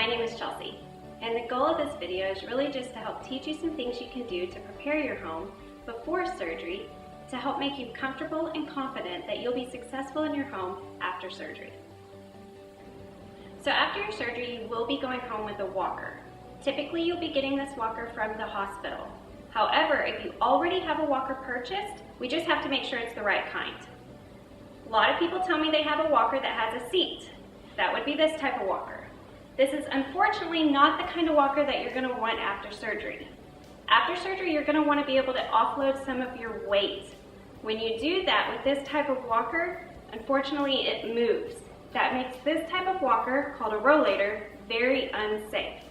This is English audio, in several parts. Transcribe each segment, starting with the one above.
name is Chelsea, and the goal of this video is really just to help teach you some things you can do to prepare your home before surgery to help make you comfortable and confident that you'll be successful in your home after surgery. So after your surgery, you will be going home with a walker. Typically, you'll be getting this walker from the hospital. However, if you already have a walker purchased, we just have to make sure it's the right kind. A lot of people tell me they have a walker that has a seat. That would be this type of walker. This is unfortunately not the kind of walker that you're going to want after surgery. After surgery, you're going to want to be able to offload some of your weight. When you do that with this type of walker, unfortunately it moves. That makes this type of walker, called a rollator, very unsafe.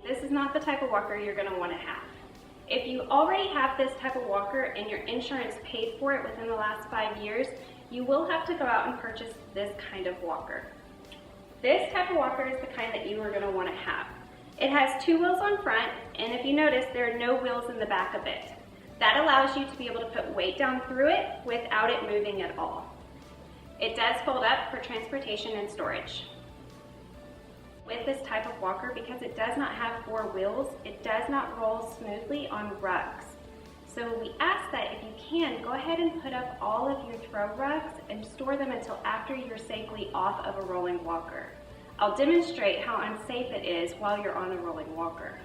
This is not the type of walker you're going to want to have. If you already have this type of walker and your insurance paid for it within the last 5 years, you will have to go out and purchase this kind of walker. This type of walker is the kind that you are going to want to have. It has 2 wheels on front, and if you notice, there are no wheels in the back of it. That allows you to be able to put weight down through it without it moving at all. It does fold up for transportation and storage. With this type of walker, because it does not have 4 wheels, it does not roll smoothly on rugs. So we ask that if you can, go ahead and put up all of your throw rugs and store them until after you're safely off of a rolling walker. I'll demonstrate how unsafe it is while you're on a rolling walker.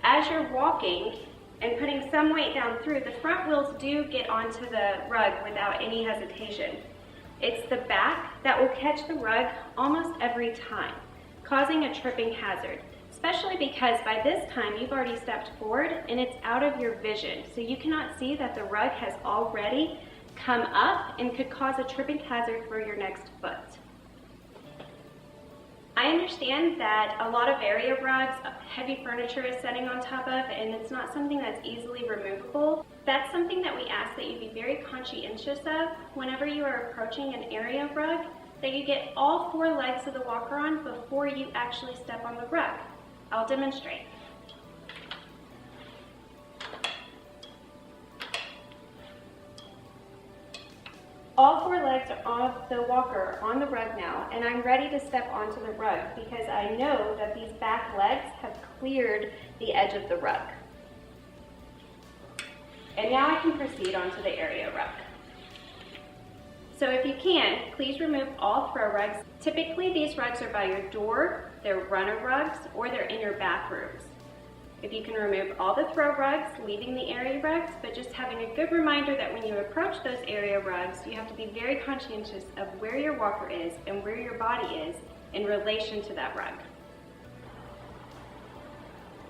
As you're walking and putting some weight down through, the front wheels do get onto the rug without any hesitation. It's the back that will catch the rug almost every time, causing a tripping hazard, especially because by this time you've already stepped forward and it's out of your vision, so you cannot see that the rug has already come up and could cause a tripping hazard for your next foot. I understand that a lot of area rugs, heavy furniture is sitting on top of, and it's not something that's easily removable. That's something that we ask that you be very conscientious of whenever you are approaching an area rug, that you get all 4 legs of the walker on before you actually step on the rug. I'll demonstrate. All 4 legs of the walker on the rug now, and I'm ready to step onto the rug because I know that these back legs have cleared the edge of the rug. And now I can proceed onto the area rug. So if you can, please remove all throw rugs. Typically these rugs are by your door, they're runner rugs, or they're in your bathrooms. If you can remove all the throw rugs, leaving the area rugs, but just having a good reminder that when you approach those area rugs, you have to be very conscientious of where your walker is and where your body is in relation to that rug.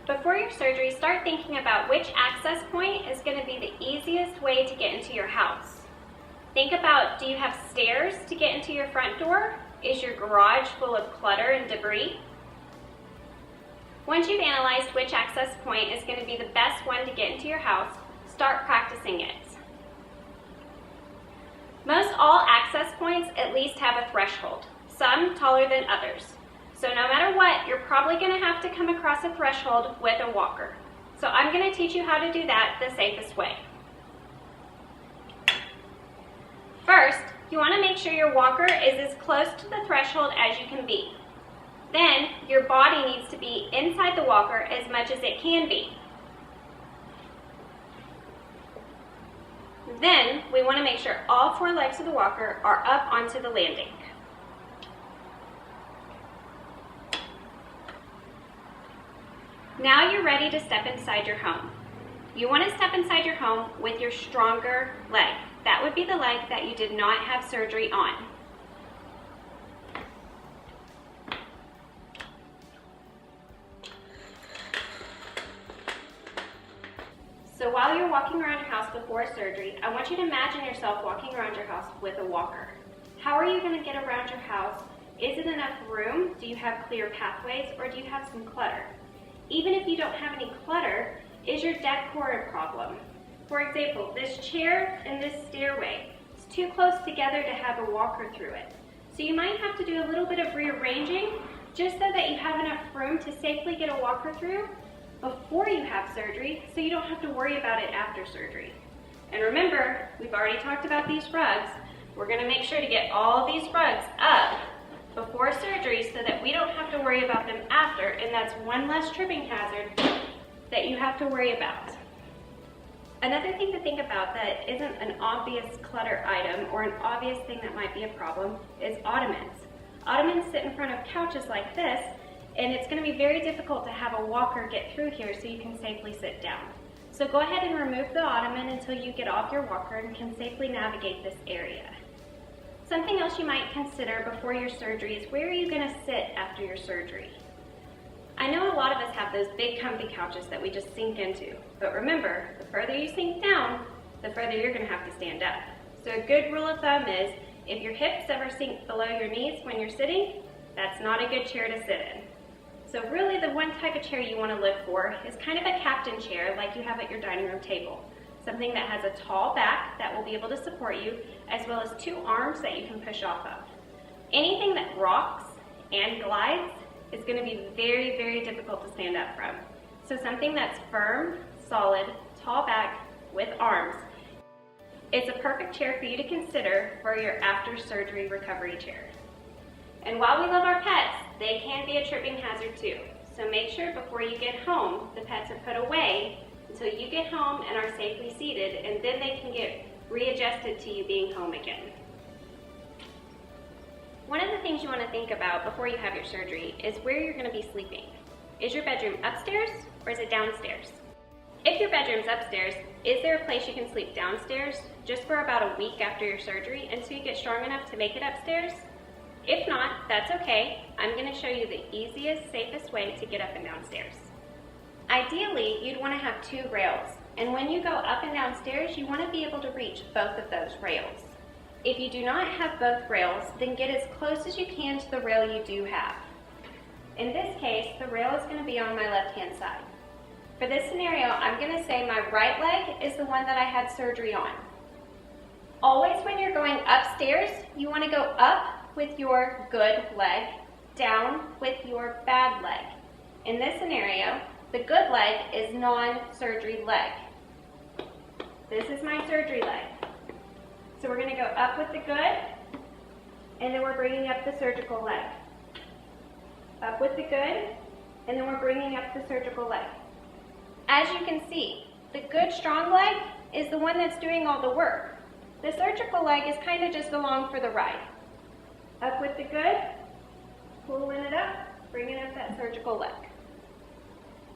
Before your surgery, start thinking about which access point is going to be the easiest way to get into your house. Think about, do you have stairs to get into your front door? Is your garage full of clutter and debris? Once you've analyzed which access point is going to be the best one to get into your house, start practicing it. Most all access points at least have a threshold, some taller than others. So no matter what, you're probably going to have to come across a threshold with a walker. So I'm going to teach you how to do that the safest way. First, you want to make sure your walker is as close to the threshold as you can be. Then, your body needs to be inside the walker as much as it can be. Then, we want to make sure all 4 legs of the walker are up onto the landing. Now you're ready to step inside your home. You want to step inside your home with your stronger leg. That would be the leg that you did not have surgery on. So while you're walking around your house before surgery, I want you to imagine yourself walking around your house with a walker. How are you going to get around your house? Is it enough room? Do you have clear pathways, or do you have some clutter? Even if you don't have any clutter, is your decor a problem? For example, this chair and this stairway is too close together to have a walker through it. So you might have to do a little bit of rearranging just so that you have enough room to safely get a walker through before you have surgery, so you don't have to worry about it after surgery. And remember, we've already talked about these rugs. We're going to make sure to get all these rugs up before surgery so that we don't have to worry about them after, and that's one less tripping hazard that you have to worry about. Another thing to think about that isn't an obvious clutter item or an obvious thing that might be a problem is ottomans. Ottomans sit in front of couches like this, and it's going to be very difficult to have a walker get through here so you can safely sit down. So go ahead and remove the ottoman until you get off your walker and can safely navigate this area. Something else you might consider before your surgery is where are you going to sit after your surgery? I know a lot of us have those big comfy couches that we just sink into, but remember, the further you sink down, the further you're going to have to stand up. So a good rule of thumb is if your hips ever sink below your knees when you're sitting, that's not a good chair to sit in. So really the one type of chair you want to look for is kind of a captain chair like you have at your dining room table. Something that has a tall back that will be able to support you, as well as two arms that you can push off of. Anything that rocks and glides is going to be very, very difficult to stand up from. So something that's firm, solid, tall back with arms is a perfect chair for you to consider for your after surgery recovery chair. And while we love our pets, they can be a tripping hazard too. So make sure before you get home, the pets are put away until you get home and are safely seated, and then they can get readjusted to you being home again. One of the things you want to think about before you have your surgery is where you're going to be sleeping. Is your bedroom upstairs or is it downstairs? If your bedroom's upstairs, is there a place you can sleep downstairs just for about a week after your surgery until you get strong enough to make it upstairs? If not, that's okay. I'm going to show you the easiest, safest way to get up and downstairs. Ideally, you'd want to have two rails, and when you go up and downstairs, you want to be able to reach both of those rails. If you do not have both rails, then get as close as you can to the rail you do have. In this case, the rail is going to be on my left-hand side. For this scenario, I'm going to say my right leg is the one that I had surgery on. Always when you're going upstairs, you want to go up with your good leg, down with your bad leg. In this scenario, the good leg is non-surgery leg. This is my surgery leg. So we're going to go up with the good, and then we're bringing up the surgical leg. Up with the good, and then we're bringing up the surgical leg. As you can see, the good strong leg is the one that's doing all the work. The surgical leg is kind of just along for the ride. Up with the good, pulling it up, bringing up that surgical leg.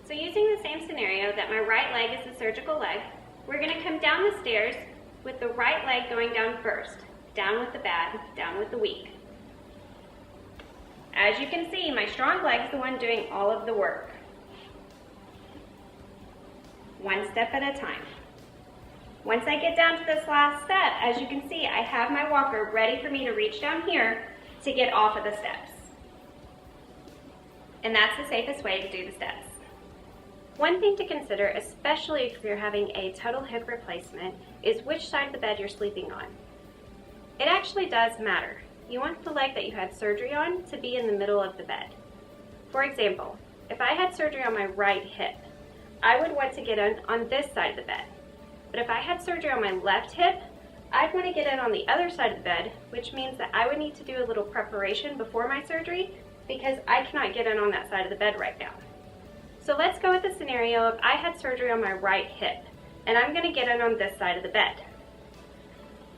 So using the same scenario that my right leg is the surgical leg, we're going to come down the stairs with the right leg going down first. Down with the bad, down with the weak. As you can see, my strong leg is the one doing all of the work. One step at a time. Once I get down to this last step, as you can see, I have my walker ready for me to reach down here to get off of the steps. And that's the safest way to do the steps. One thing to consider, especially if you're having a total hip replacement, is which side of the bed you're sleeping on. It actually does matter. You want the leg that you had surgery on to be in the middle of the bed. For example, if I had surgery on my right hip, I would want to get in on this side of the bed. But if I had surgery on my left hip, I'd want to get in on the other side of the bed, which means that I would need to do a little preparation before my surgery because I cannot get in on that side of the bed right now. So let's go with the scenario of I had surgery on my right hip, and I'm going to get in on this side of the bed.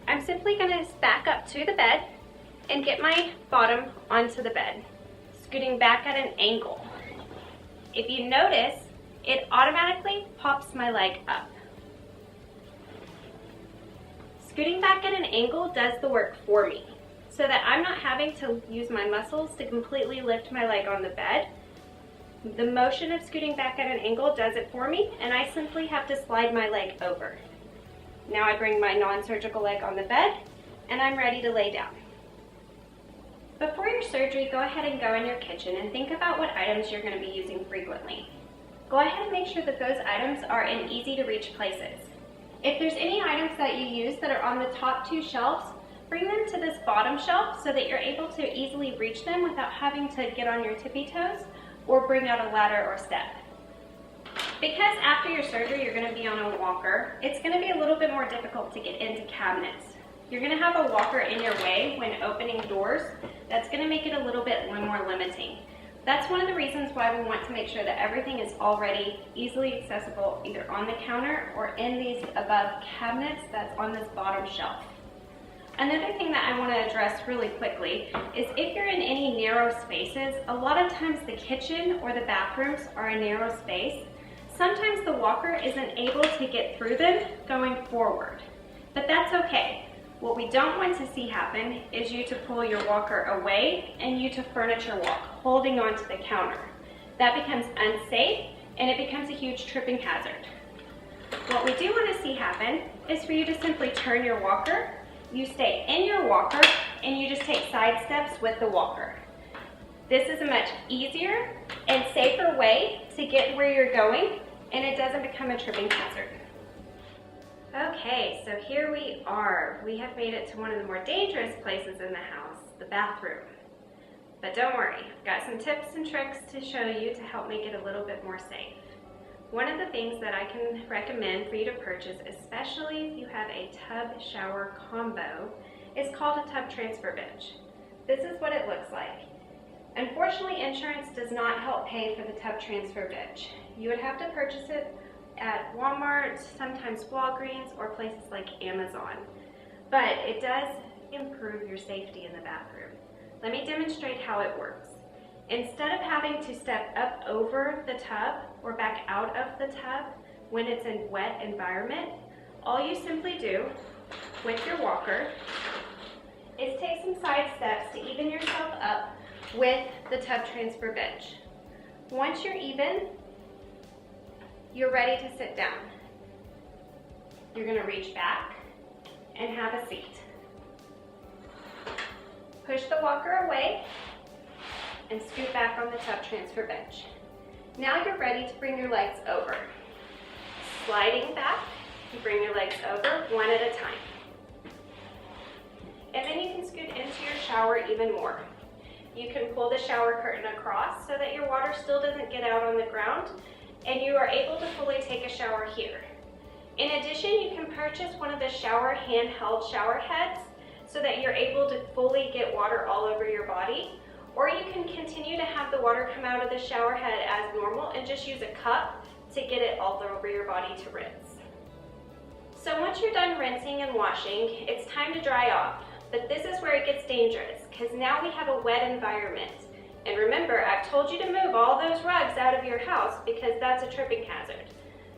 I'm simply going to back up to the bed and get my bottom onto the bed, scooting back at an angle. If you notice, it automatically pops my leg up. Scooting back at an angle does the work for me, so that I'm not having to use my muscles to completely lift my leg on the bed. The motion of scooting back at an angle does it for me, and I simply have to slide my leg over. Now I bring my non-surgical leg on the bed, and I'm ready to lay down. Before your surgery, go ahead and go in your kitchen and think about what items you're going to be using frequently. Go ahead and make sure that those items are in easy to reach places. If there's any items that you use that are on the top two shelves, bring them to this bottom shelf so that you're able to easily reach them without having to get on your tippy toes or bring out a ladder or step. Because after your surgery you're going to be on a walker, it's going to be a little bit more difficult to get into cabinets. you're going to have a walker in your way when opening doors. That's going to make it a little bit more limiting. That's one of the reasons why we want to make sure that everything is already easily accessible either on the counter or in these above cabinets that's on this bottom shelf. Another thing that I want to address really quickly is if you're in any narrow spaces, a lot of times the kitchen or the bathrooms are a narrow space. Sometimes the walker isn't able to get through them going forward, but that's okay. What we don't want to see happen is you to pull your walker away and you to furniture walk, holding onto the counter. That becomes unsafe and it becomes a huge tripping hazard. What we do want to see happen is for you to simply turn your walker, you stay in your walker, and you just take side steps with the walker. This is a much easier and safer way to get where you're going, and it doesn't become a tripping hazard. Okay, so here we are. We have made it to one of the more dangerous places in the house, the bathroom. But don't worry, I've got some tips and tricks to show you to help make it a little bit more safe. One of the things that I can recommend for you to purchase, especially if you have a tub shower combo, is called a tub transfer bench. This is what it looks like. Unfortunately, insurance does not help pay for the tub transfer bench. You would have to purchase it at Walmart, sometimes Walgreens, or places like Amazon. But it does improve your safety in the bathroom. Let me demonstrate how it works. Instead of having to step up over the tub or back out of the tub when it's in wet environment, all you simply do with your walker is take some side steps to even yourself up with the tub transfer bench. Once you're even, you're ready to sit down. You're going to reach back and have a seat. Push the walker away and scoot back on the tub transfer bench. Now you're ready to bring your legs over. Sliding back, you bring your legs over one at a time. And then you can scoot into your shower even more. You can pull the shower curtain across so that your water still doesn't get out on the ground, and you are able to fully take a shower here. In addition, you can purchase one of the shower handheld shower heads so that you're able to fully get water all over your body, or you can continue to have the water come out of the shower head as normal and just use a cup to get it all over your body to rinse. So once you're done rinsing and washing, it's time to dry off. But this is where it gets dangerous, because now we have a wet environment. And remember, I've told you to move all those rugs out of your house because that's a tripping hazard.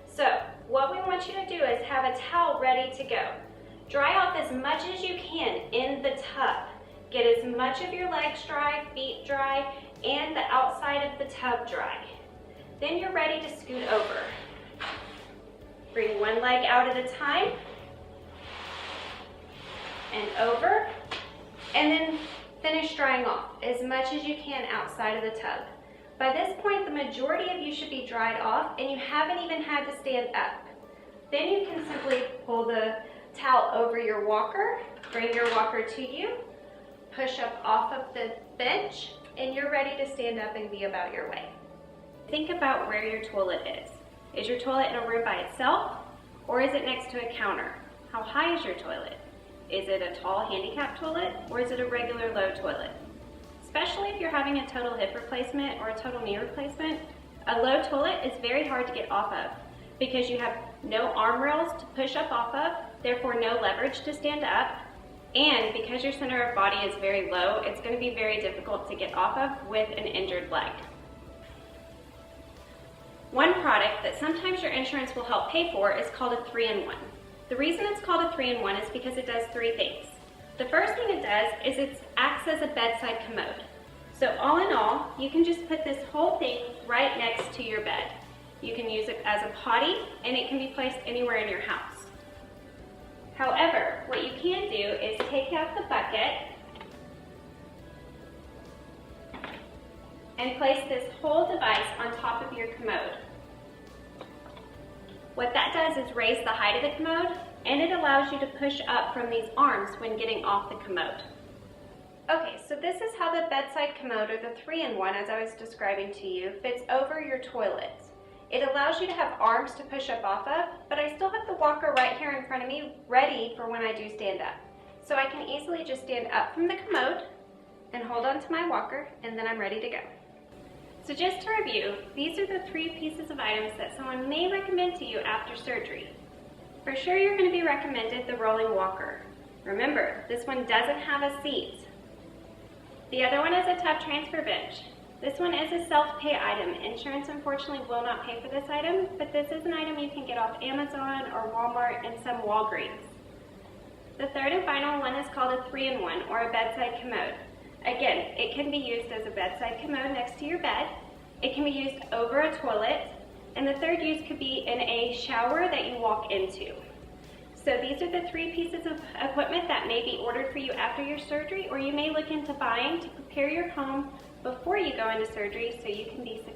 So what we want you to do is have a towel ready to go. Dry off as much as you can in the tub. Get as much of your legs dry, feet dry, and the outside of the tub dry. Then you're ready to scoot over. Bring one leg out at a time, and over, and then finish drying off as much as you can outside of the tub. By this point, the majority of you should be dried off, and you haven't even had to stand up. Then you can simply pull the towel over your walker, bring your walker to you, push up off of the bench, and you're ready to stand up and be about your way. Think about where your toilet is. Is your toilet in a room by itself, or is it next to a counter? How high is your toilet? Is it a tall handicap toilet, or is it a regular low toilet? Especially if you're having a total hip replacement or a total knee replacement, a low toilet is very hard to get off of because you have no arm rails to push up off of, therefore no leverage to stand up, and because your center of body is very low, it's going to be very difficult to get off of with an injured leg. One product that sometimes your insurance will help pay for is called a 3-in-1. The reason it's called a 3-in-1 is because it does three things. The first thing it does is it acts as a bedside commode. So all in all, you can just put this whole thing right next to your bed. You can use it as a potty, and it can be placed anywhere in your house. However, what you can do is take out the bucket and place this whole device on top of your commode. What that does is raise the height of the commode, and it allows you to push up from these arms when getting off the commode. Okay, so this is how the bedside commode, or the 3-in-1 as I was describing to you, fits over your toilet. It allows you to have arms to push up off of, but I still have the walker right here in front of me ready for when I do stand up. So I can easily just stand up from the commode and hold on to my walker, and then I'm ready to go. So just to review, these are the 3 pieces of items that someone may recommend to you after surgery. For sure you're going to be recommended the rolling walker. Remember, this one doesn't have a seat. The other one is a tub transfer bench. This one is a self-pay item. Insurance unfortunately will not pay for this item, but this is an item you can get off Amazon or Walmart and some Walgreens. The third and final one is called a 3-in-1 or a bedside commode. Again, it can be used as a bedside commode next to your bed. It can be used over a toilet. And the third use could be in a shower that you walk into. So these are the 3 pieces of equipment that may be ordered for you after your surgery, or you may look into buying to prepare your home before you go into surgery so you can be successful.